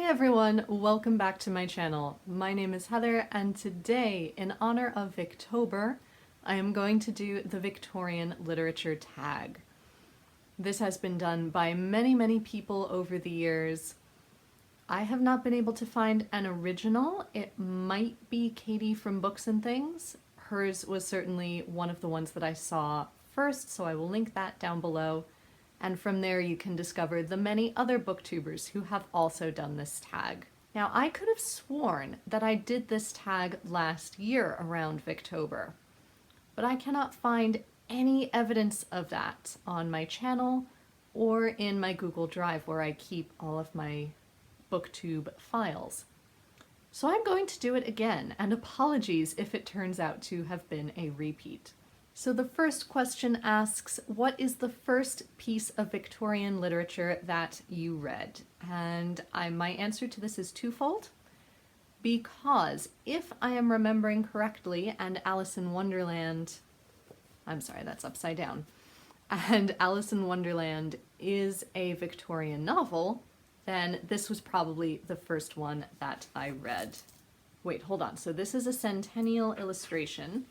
everyone, welcome back to my channel. My name is Heather, and today, in honor of Victober, I am going to do the Victorian Literature Tag. This has been done by many people over the years. I have not been able to find an original. It might be Katie from Books and Things. Hers was certainly one of the ones that I saw first, so I will link that down below. And from there you can discover the many other booktubers who have also done this tag. Now, I could have sworn that I did this tag last year around Victober, but I cannot find any evidence of that on my channel or in my Google Drive where I keep all of my booktube files. So I'm going to do it again, and apologies if it turns out to have been a repeat. So the first question asks, what is the first piece of Victorian literature that you read? And my answer to this is twofold, because if I am remembering correctly, and Alice in Wonderland, I'm sorry, that's upside down, and Alice in Wonderland is a Victorian novel, then this was probably the first one that I read. Wait, hold on. So this is a centennial illustration,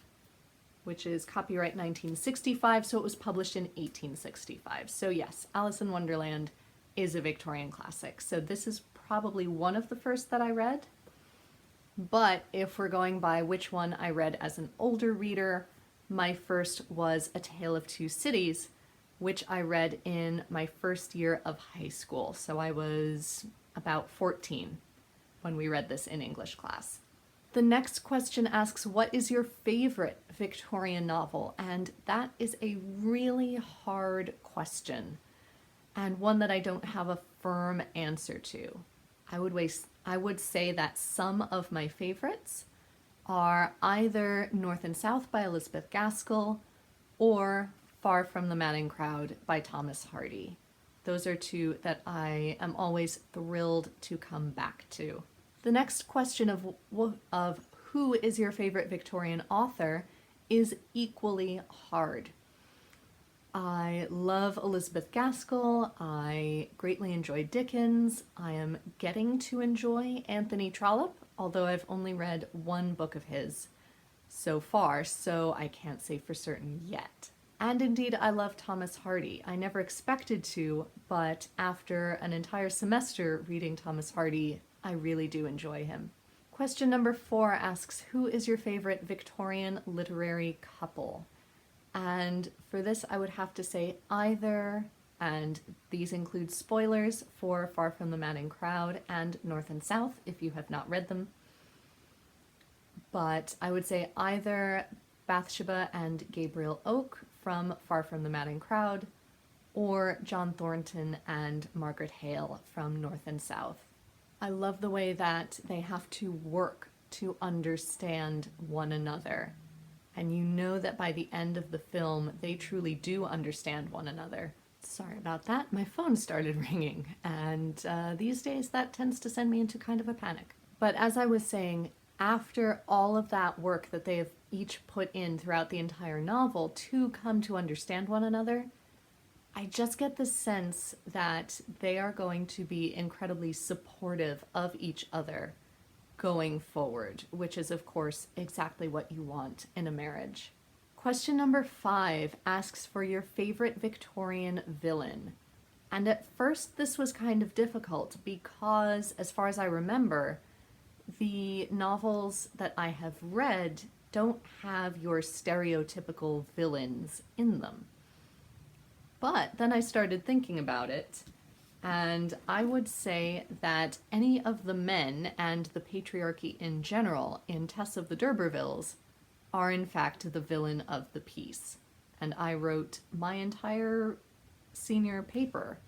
which is copyright 1965, so it was published in 1865. So yes, Alice in Wonderland is a Victorian classic. So this is probably one of the first that I read. But if we're going by which one I read as an older reader, my first was A Tale of Two Cities, which I read in my first year of high school. So I was about 14 when we read this in English class. The next question asks, what is your favorite Victorian novel? And that is a really hard question, and one that I don't have a firm answer to. I would say that some of my favorites are either North and South by Elizabeth Gaskell or Far from the Madding Crowd by Thomas Hardy. Those are two that I am always thrilled to come back to. The next question of who is your favorite Victorian author is equally hard. I love Elizabeth Gaskell. I greatly enjoy Dickens. I am getting to enjoy Anthony Trollope, although I've only read one book of his so far, so I can't say for certain yet. And indeed, I love Thomas Hardy. I never expected to, but after an entire semester reading Thomas Hardy, I really do enjoy him. Question number 4 asks, who is your favorite Victorian literary couple? And for this, I would have to say either, and these include spoilers for Far from the Madding Crowd and North and South, if you have not read them. But I would say either Bathsheba and Gabriel Oak from Far from the Madding Crowd, or John Thornton and Margaret Hale from North and South. I love the way that they have to work to understand one another. And you know that by the end of the film, they truly do understand one another. Sorry about that, my phone started ringing, and these days that tends to send me into kind of a panic. But as I was saying, after all of that work that they have each put in throughout the entire novel to come to understand one another, I just get the sense that they are going to be incredibly supportive of each other going forward, which is, of course, exactly what you want in a marriage. Question number 5 asks for your favorite Victorian villain. And at first this was kind of difficult because, as far as I remember, the novels that I have read don't have your stereotypical villains in them. But then I started thinking about it, and I would say that any of the men and the patriarchy in general in Tess of the D'Urbervilles are in fact the villain of the piece. And I wrote my entire senior paper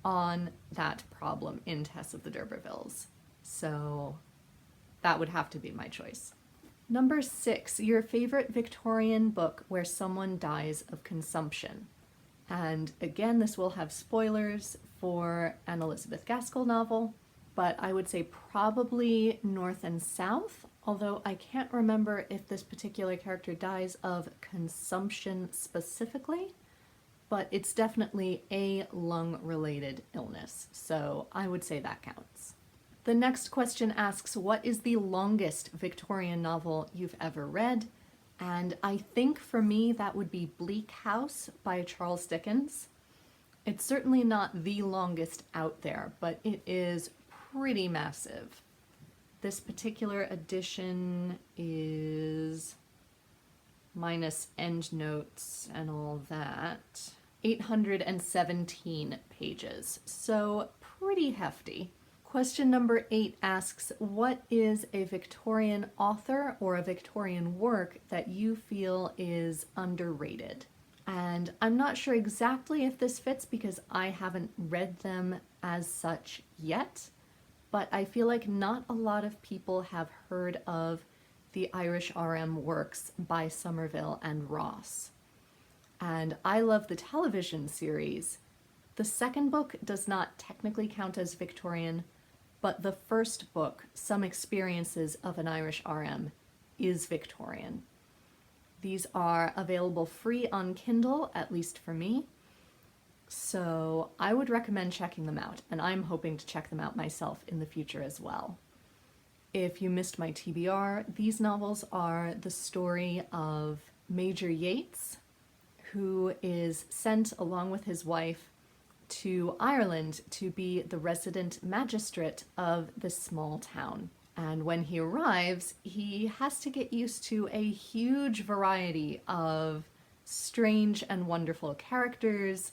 on that problem in Tess of the D'Urbervilles. So that would have to be my choice. Number 6, your favorite Victorian book where someone dies of consumption. And again, this will have spoilers for an Elizabeth Gaskell novel, but I would say probably North and South, although I can't remember if this particular character dies of consumption specifically, but it's definitely a lung-related illness, so I would say that counts. The next question asks, what is the longest Victorian novel you've ever read? And I think for me that would be Bleak House by Charles Dickens. It's certainly not the longest out there, but it is pretty massive. This particular edition is, minus endnotes and all that, 817 pages, so pretty hefty. Question number 8 asks, what is a Victorian author or a Victorian work that you feel is underrated? And I'm not sure exactly if this fits because I haven't read them as such yet, but I feel like not a lot of people have heard of the Irish RM works by Somerville and Ross. And I love the television series. The second book does not technically count as Victorian, but the first book, Some Experiences of an Irish RM, is Victorian. These are available free on Kindle, at least for me, so I would recommend checking them out, and I'm hoping to check them out myself in the future as well. If you missed my TBR, these novels are the story of Major Yates, who is sent along with his wife to Ireland to be the resident magistrate of this small town. And when he arrives, he has to get used to a huge variety of strange and wonderful characters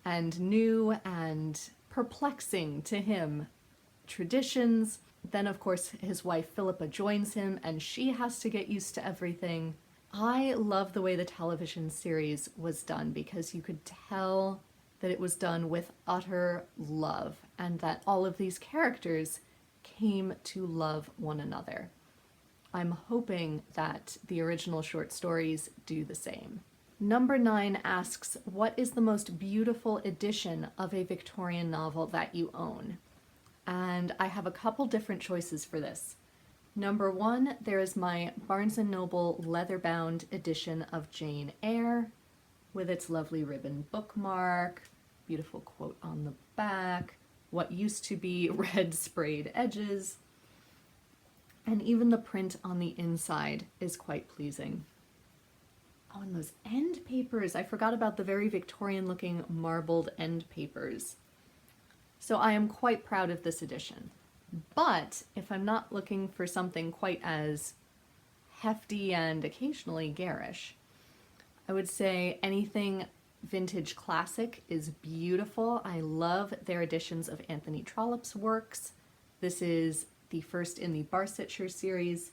and new and perplexing to him traditions. Then, of course, his wife Philippa joins him and she has to get used to everything. I love the way the television series was done because you could tell that it was done with utter love and that all of these characters came to love one another. I'm hoping that the original short stories do the same. Number 9 asks, what is the most beautiful edition of a Victorian novel that you own? And I have a couple different choices for this. Number 1, there is my Barnes & Noble leather-bound edition of Jane Eyre, with its lovely ribbon bookmark, beautiful quote on the back, what used to be red sprayed edges, and even the print on the inside is quite pleasing. Oh, and those end papers! I forgot about the very Victorian looking marbled end papers. So I am quite proud of this edition. But if I'm not looking for something quite as hefty and occasionally garish, I would say anything vintage classic is beautiful. I love their editions of Anthony Trollope's works. This is the first in the Barsetshire series.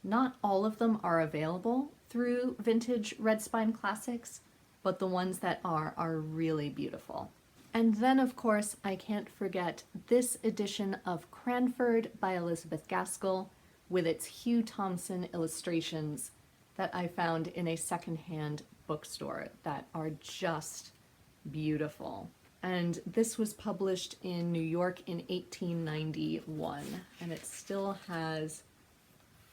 Not all of them are available through Vintage Red Spine Classics, but the ones that are really beautiful. And then, of course, I can't forget this edition of Cranford by Elizabeth Gaskell with its Hugh Thompson illustrations that I found in a secondhand bookstore that are just beautiful. And this was published in New York in 1891, and it still has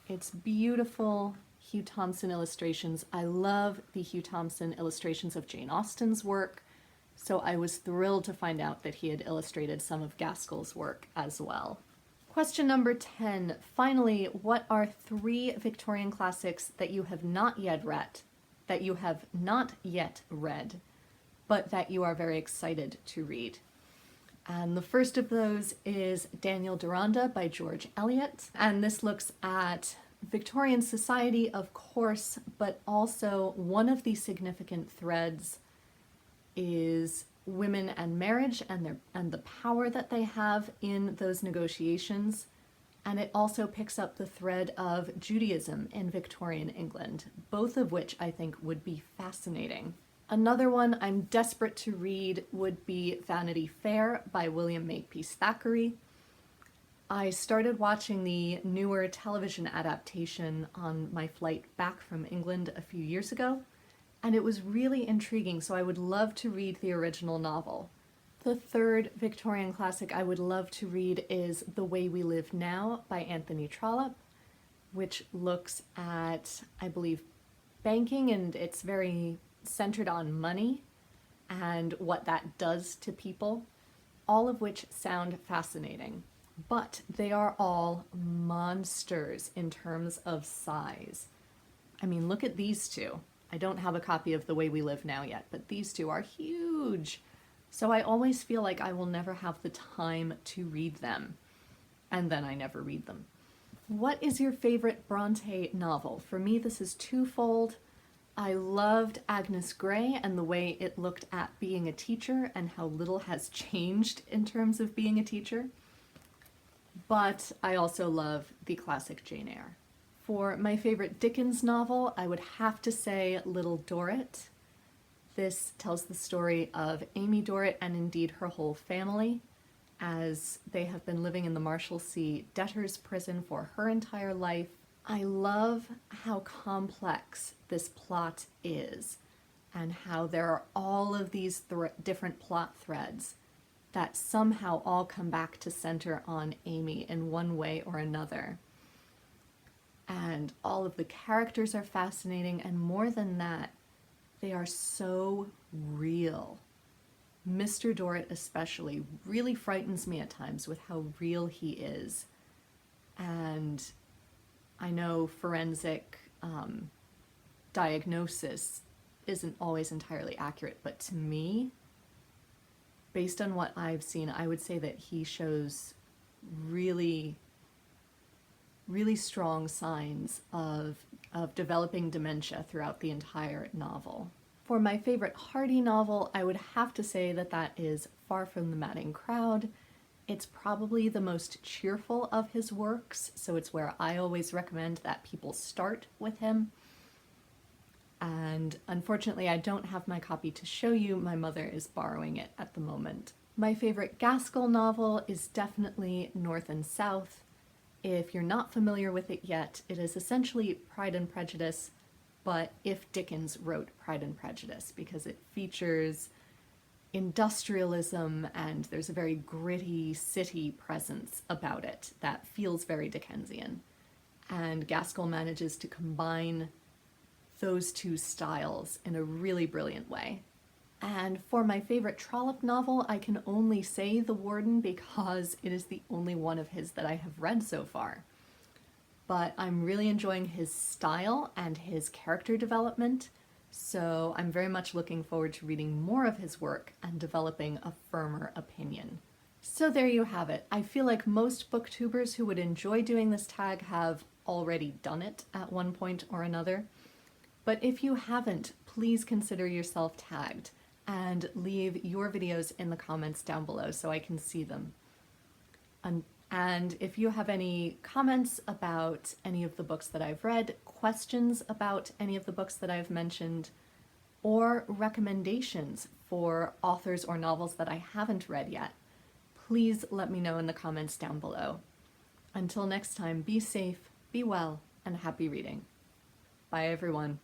its beautiful Hugh Thompson illustrations. I love the Hugh Thompson illustrations of Jane Austen's work, so I was thrilled to find out that he had illustrated some of Gaskell's work as well. Question number 10. Finally, what are 3 Victorian classics that you have not yet read, but that you are very excited to read? And the first of those is Daniel Deronda by George Eliot. And this looks at Victorian society, of course, but also one of the significant threads is women and marriage and the power that they have in those negotiations. And it also picks up the thread of Judaism in Victorian England, both of which I think would be fascinating. Another one I'm desperate to read would be Vanity Fair by William Maypiece Thackery. I started watching the newer television adaptation on my flight back from England a few years ago, and it was really intriguing, so I would love to read the original novel. The third Victorian classic I would love to read is The Way We Live Now by Anthony Trollope, which looks at, I believe, banking, and it's very centered on money and what that does to people, all of which sound fascinating. but they are all monsters in terms of size. I mean, look at these two. I don't have a copy of The Way We Live Now yet, but these two are huge. So I always feel like I will never have the time to read them, and then I never read them. What is your favorite Bronte novel? For me, this is twofold. I loved Agnes Grey and the way it looked at being a teacher and how little has changed in terms of being a teacher. But I also love the classic Jane Eyre. For my favorite Dickens novel, I would have to say Little Dorrit. This tells the story of Amy Dorrit and indeed her whole family, as they have been living in the Marshalsea debtor's prison for her entire life. I love how complex this plot is and how there are all of these different plot threads that somehow all come back to center on Amy in one way or another. And all of the characters are fascinating, and more than that, they are so real. Mr. Dorrit especially really frightens me at times with how real he is. And I know forensic diagnosis isn't always entirely accurate, but to me, based on what I've seen, I would say that he shows really strong signs of developing dementia throughout the entire novel. For my favorite Hearty novel, I would have to say that that is Far from the Madding Crowd. It's probably the most cheerful of his works, so it's where I always recommend that people start with him. And unfortunately, I don't have my copy to show you. My mother is borrowing it at the moment. My favorite Gaskell novel is definitely North and South. If you're not familiar with it yet, it is essentially Pride and Prejudice, but if Dickens wrote Pride and Prejudice, because it features industrialism and there's a very gritty city presence about it that feels very Dickensian. And Gaskell manages to combine those two styles in a really brilliant way. And for my favorite Trollope novel, I can only say The Warden because it is the only one of his that I have read so far. But I'm really enjoying his style and his character development, so I'm very much looking forward to reading more of his work and developing a firmer opinion. So there you have it. I feel like most booktubers who would enjoy doing this tag have already done it at one point or another. But if you haven't, please consider yourself tagged and leave your videos in the comments down below so I can see them. And if you have any comments about any of the books that I've read, questions about any of the books that I've mentioned, or recommendations for authors or novels that I haven't read yet, please let me know in the comments down below. Until next time, be safe, be well, and happy reading. Bye everyone.